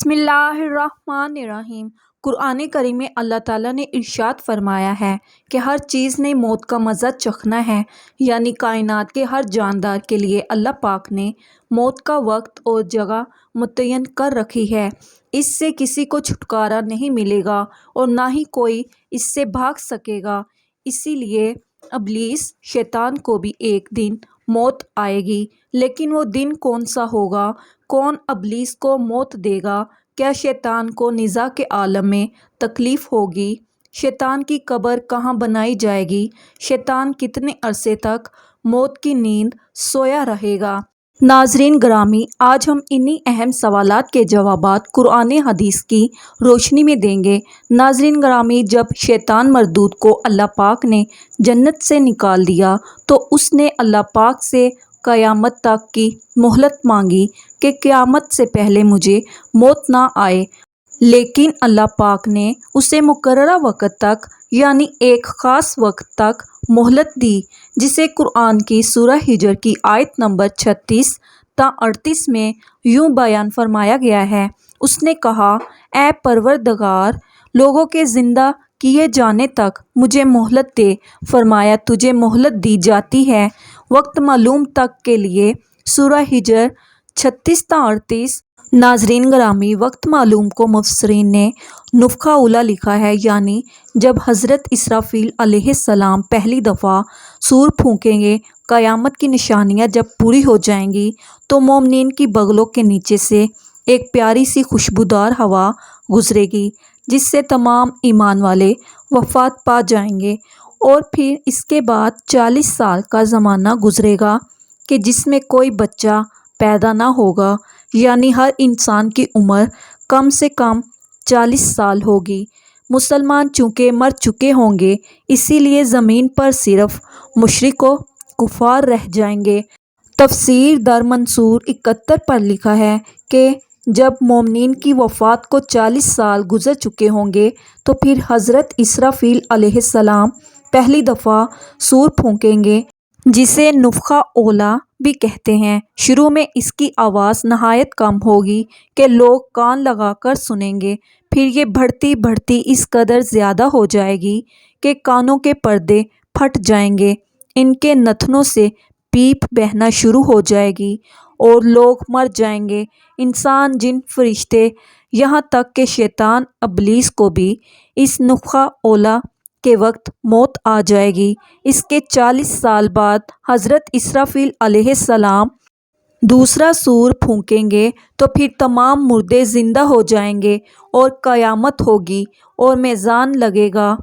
بسم اللہ الرحمن الرحیم۔ قرآن کریم میں اللہ تعالیٰ نے ارشاد فرمایا ہے کہ ہر چیز نے موت کا مزہ چکھنا ہے، یعنی کائنات کے ہر جاندار کے لیے اللہ پاک نے موت کا وقت اور جگہ متعین کر رکھی ہے۔ اس سے کسی کو چھٹکارا نہیں ملے گا اور نہ ہی کوئی اس سے بھاگ سکے گا۔ اسی لیے ابلیس شیطان کو بھی ایک دن موت آئے گی، لیکن وہ دن کون سا ہوگا؟ کون ابلیس کو موت دے گا؟ کیا شیطان کو نزاع کے عالم میں تکلیف ہوگی؟ شیطان کی قبر کہاں بنائی جائے گی؟ شیطان کتنے عرصے تک موت کی نیند سویا رہے گا؟ ناظرین گرامی، آج ہم انہی اہم سوالات کے جوابات قرآن حدیث کی روشنی میں دیں گے۔ ناظرین گرامی، جب شیطان مردود کو اللہ پاک نے جنت سے نکال دیا تو اس نے اللہ پاک سے قیامت تک کی مہلت مانگی کہ قیامت سے پہلے مجھے موت نہ آئے، لیکن اللہ پاک نے اسے مقررہ وقت تک یعنی ایک خاص وقت تک مہلت دی، جسے قرآن کی سورہ ہجر کی آیت نمبر 36 تا 38 میں یوں بیان فرمایا گیا ہے۔ اس نے کہا، اے پروردگار، لوگوں کے زندہ کیے جانے تک مجھے مہلت دے۔ فرمایا، تجھے مہلت دی جاتی ہے وقت معلوم تک کے لیے۔ سورہ ہجر 36 تا 38۔ ناظرین گرامی، وقت معلوم کو مفسرین نے نفخہ اولیٰ لکھا ہے، یعنی جب حضرت اسرافیل علیہ السلام پہلی دفعہ سور پھونکیں گے، قیامت کی نشانیاں جب پوری ہو جائیں گی تو مومنین کی بغلوں کے نیچے سے ایک پیاری سی خوشبودار ہوا گزرے گی، جس سے تمام ایمان والے وفات پا جائیں گے، اور پھر اس کے بعد 40 سال کا زمانہ گزرے گا کہ جس میں کوئی بچہ پیدا نہ ہوگا، یعنی ہر انسان کی عمر کم سے کم 40 سال ہوگی۔ مسلمان چونکہ مر چکے ہوں گے، اسی لیے زمین پر صرف مشرک و کفار رہ جائیں گے۔ تفسیر در منصور 71 پر لکھا ہے کہ جب مومنین کی وفات کو 40 سال گزر چکے ہوں گے تو پھر حضرت اسرافیل علیہ السلام پہلی دفعہ سور پھونکیں گے، جسے نفخہ اولیٰ بھی کہتے ہیں۔ شروع میں اس کی آواز نہایت کم ہوگی کہ لوگ کان لگا کر سنیں گے، پھر یہ بڑھتی بڑھتی اس قدر زیادہ ہو جائے گی کہ کانوں کے پردے پھٹ جائیں گے، ان کے نتنوں سے پیپ بہنا شروع ہو جائے گی اور لوگ مر جائیں گے، انسان، جن، فرشتے، یہاں تک کہ شیطان ابلیس کو بھی اس نفخہ اولیٰ کے وقت موت آ جائے گی۔ اس کے 40 سال بعد حضرت اسرافیل علیہ السلام دوسرا سور پھونکیں گے تو پھر تمام مردے زندہ ہو جائیں گے اور قیامت ہوگی اور میزان لگے گا،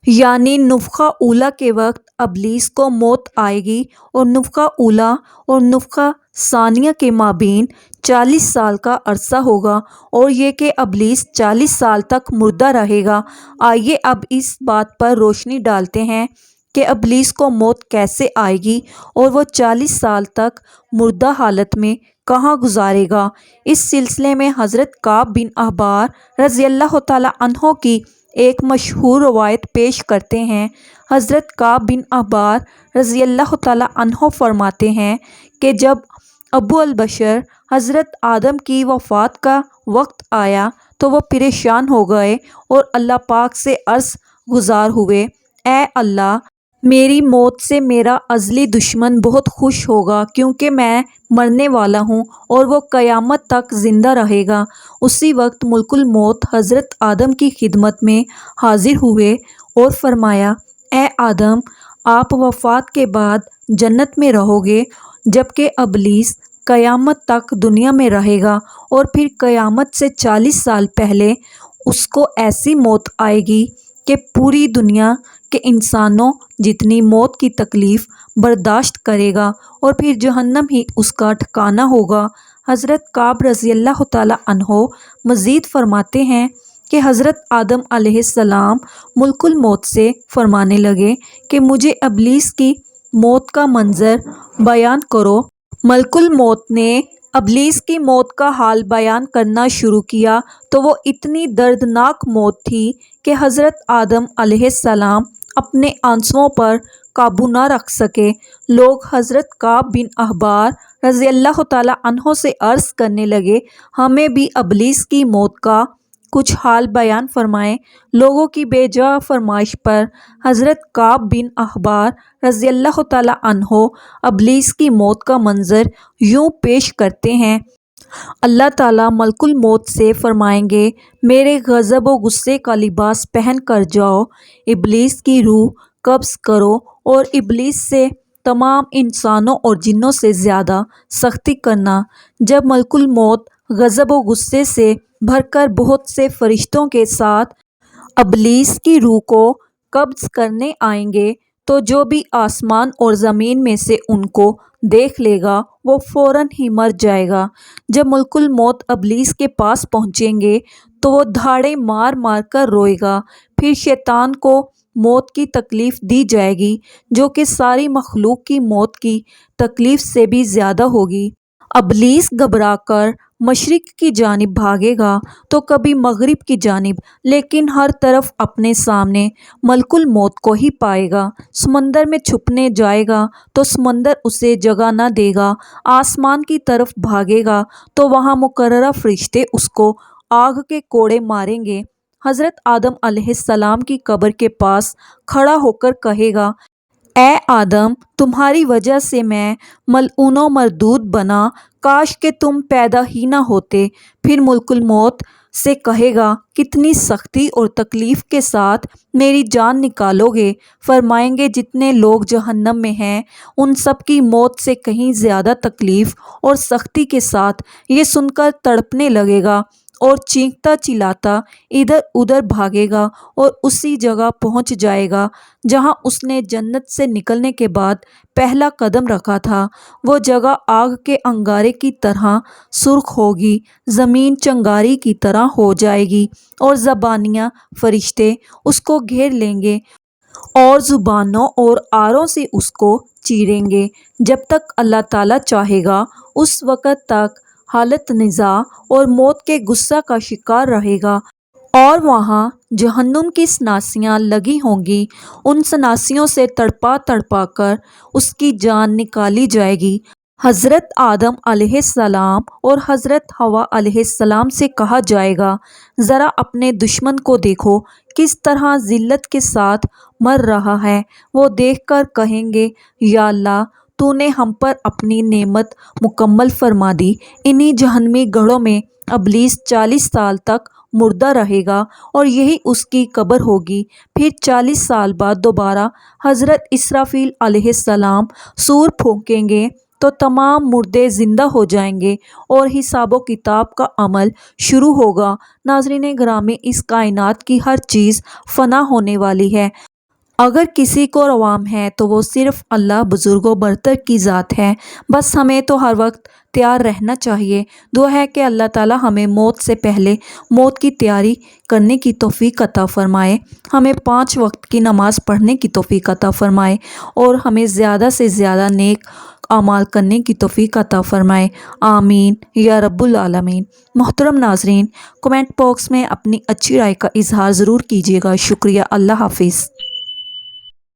یعنی نفخہ اولیٰ کے وقت ابلیس کو موت آئے گی اور نفخہ اولیٰ اور نفخہ ثانیہ کے مابین 40 سال کا عرصہ ہوگا، اور یہ کہ ابلیس 40 سال تک مردہ رہے گا۔ آئیے اب اس بات پر روشنی ڈالتے ہیں کہ ابلیس کو موت کیسے آئے گی اور وہ 40 سال تک مردہ حالت میں کہاں گزارے گا۔ اس سلسلے میں حضرت کعب بن احبار رضی اللہ تعالیٰ عنہ کی ایک مشہور روایت پیش کرتے ہیں۔ حضرت کعب بن احبار رضی اللہ تعالیٰ عنہ فرماتے ہیں کہ جب ابو البشر حضرت آدم کی وفات کا وقت آیا تو وہ پریشان ہو گئے اور اللہ پاک سے عرض گزار ہوئے، اے اللہ، میری موت سے میرا ازلی دشمن بہت خوش ہوگا، کیونکہ میں مرنے والا ہوں اور وہ قیامت تک زندہ رہے گا۔ اسی وقت ملک الموت حضرت آدم کی خدمت میں حاضر ہوئے اور فرمایا، اے آدم، آپ وفات کے بعد جنت میں رہو گے، جبکہ ابلیس قیامت تک دنیا میں رہے گا، اور پھر قیامت سے 40 سال پہلے اس کو ایسی موت آئے گی کہ پوری دنیا کے انسانوں جتنی موت کی تکلیف برداشت کرے گا، اور پھر جہنم ہی اس کا ٹھکانہ ہوگا۔ حضرت کعب رضی اللہ تعالیٰ عنہ مزید فرماتے ہیں کہ حضرت آدم علیہ السلام ملک الموت سے فرمانے لگے کہ مجھے ابلیس کی موت کا منظر بیان کرو۔ ملک الموت نے ابلیس کی موت کا حال بیان کرنا شروع کیا تو وہ اتنی دردناک موت تھی کہ حضرت آدم علیہ السلام اپنے آنسوؤں پر قابو نہ رکھ سکے۔ لوگ حضرت کعب بن احبار رضی اللہ تعالیٰ عنہ سے عرض کرنے لگے، ہمیں بھی ابلیس کی موت کا کچھ حال بیان فرمائیں۔ لوگوں کی بے جا فرمائش پر حضرت کعب بن احبار رضی اللہ تعالیٰ عنہ ابلیس کی موت کا منظر یوں پیش کرتے ہیں۔ اللہ تعالیٰ ملک الموت سے فرمائیں گے، میرے غضب و غصے کا لباس پہن کر جاؤ، ابلیس کی روح قبض کرو اور ابلیس سے تمام انسانوں اور جنوں سے زیادہ سختی کرنا۔ جب ملک الموت غضب و غصے سے بھر کر بہت سے فرشتوں کے ساتھ ابلیس کی روح کو قبض کرنے آئیں گے تو جو بھی آسمان اور زمین میں سے ان کو دیکھ لے گا وہ فوراً ہی مر جائے گا۔ جب ملک الموت ابلیس کے پاس پہنچیں گے تو وہ دھاڑے مار مار کر روئے گا۔ پھر شیطان کو موت کی تکلیف دی جائے گی جو کہ ساری مخلوق کی موت کی تکلیف سے بھی زیادہ ہوگی۔ ابلیس گھبرا کر مشرق کی جانب بھاگے گا تو کبھی مغرب کی جانب، لیکن ہر طرف اپنے سامنے ملک الموت کو ہی پائے گا۔ سمندر میں چھپنے جائے گا تو سمندر اسے جگہ نہ دے گا۔ آسمان کی طرف بھاگے گا تو وہاں مقررہ فرشتے اس کو آگ کے کوڑے ماریں گے۔ حضرت آدم علیہ السلام کی قبر کے پاس کھڑا ہو کر کہے گا، اے آدم، تمہاری وجہ سے میں ملعون و مردود بنا، کاش کہ تم پیدا ہی نہ ہوتے۔ پھر ملک الموت سے کہے گا، کتنی سختی اور تکلیف کے ساتھ میری جان نکالو گے؟ فرمائیں گے، جتنے لوگ جہنم میں ہیں ان سب کی موت سے کہیں زیادہ تکلیف اور سختی کے ساتھ۔ یہ سن کر تڑپنے لگے گا اور چیختا چلاتا ادھر ادھر بھاگے گا اور اسی جگہ پہنچ جائے گا جہاں اس نے جنت سے نکلنے کے بعد پہلا قدم رکھا تھا۔ وہ جگہ آگ کے انگارے کی طرح سرخ ہوگی، زمین چنگاری کی طرح ہو جائے گی اور زبانیاں فرشتے اس کو گھیر لیں گے اور زبانوں اور آروں سے اس کو چیریں گے جب تک اللہ تعالیٰ چاہے گا۔ اس وقت تک حالت نزاع اور موت کے غصہ کا شکار رہے گا اور وہاں جہنم کی سناسیاں لگی ہوں گی، ان سناسیوں سے تڑپا تڑپا کر اس کی جان نکالی جائے گی۔ حضرت آدم علیہ السلام اور حضرت حوا علیہ السلام سے کہا جائے گا، ذرا اپنے دشمن کو دیکھو کس طرح ذلت کے ساتھ مر رہا ہے۔ وہ دیکھ کر کہیں گے، یا اللہ، تو نے ہم پر اپنی نعمت مکمل فرما دی۔ انہی جہنمی گڑھوں میں ابلیس 40 سال تک مردہ رہے گا اور یہی اس کی قبر ہوگی۔ پھر 40 سال بعد دوبارہ حضرت اسرافیل علیہ السلام سور پھونکیں گے تو تمام مردے زندہ ہو جائیں گے اور حساب و کتاب کا عمل شروع ہوگا۔ ناظرین گرامی، اس کائنات کی ہر چیز فنا ہونے والی ہے۔ اگر کسی کو روام ہے تو وہ صرف اللہ بزرگ و برتر کی ذات ہے۔ بس ہمیں تو ہر وقت تیار رہنا چاہیے۔ دعا ہے کہ اللہ تعالیٰ ہمیں موت سے پہلے موت کی تیاری کرنے کی توفیق عطا فرمائے، ہمیں 5 وقت کی نماز پڑھنے کی توفیق عطا فرمائے اور ہمیں زیادہ سے زیادہ نیک اعمال کرنے کی توفیق عطا فرمائے، آمین یا رب العالمین۔ محترم ناظرین، کمنٹ باکس میں اپنی اچھی رائے کا اظہار ضرور کیجیے گا۔ شکریہ، اللہ حافظ۔